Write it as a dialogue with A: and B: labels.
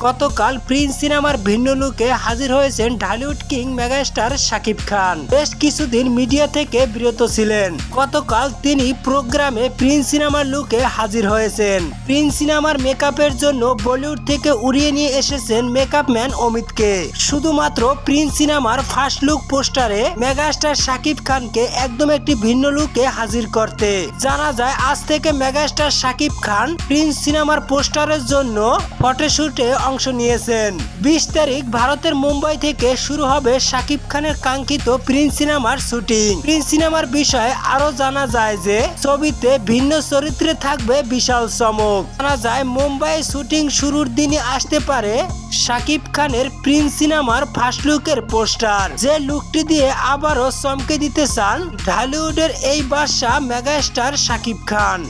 A: গতকাল প্রিন্স সিনেমার ভিন্ন লুকে হাজির হয়েছেন ঢালিউড কিং মেগাস্টার শাকিব খান। বেশ কিছুদিন মিডিয়া থেকে বিরত ছিলেন। গতকাল তিনি প্রোগ্রামে প্রিন্স সিনেমার লুকে হাজির হয়েছেন। প্রিন্স সিনেমার মেকআপের জন্য বলিউড থেকে উড়িয়ে নিয়ে এসেছেন মেকআপ ম্যান অমিতকে। শুধুমাত্র প্রিন্স সিনেমার ফার্স্ট লুক পোস্টারে মেগাস্টার শাকিব খানকে একদম একটি ভিন্ন লুকে হাজির করতে। জানা যায় আজ থেকে মেগাস্টার শাকিব খান প্রিন্স সিনেমার পোস্টারের জন্য ফটোশুটে অংশ নিয়েছেন। 20 তারিখ ভারতের মুম্বাই থেকে শুরু হবে শাকিব খানের কাঙ্ক্ষিত প্রিন্স সিনেমার শুটিং। প্রিন্স সিনেমার বিষয়ে আরো জানা যায় যে ছবিতে ভিন্ন চরিত্রে থাকবে বিশাল চমক। জানা যায় মুম্বাই শুটিং শুরুর দিনই আসতে পারে শাকিব খানের প্রিন্স সিনেমার ফার্স্ট লুকের পোস্টার, যে লুকটি দিয়ে আবারও চমকে দিতে চান ঢালিউডের এই বাদশা মেগাস্টার শাকিব খান।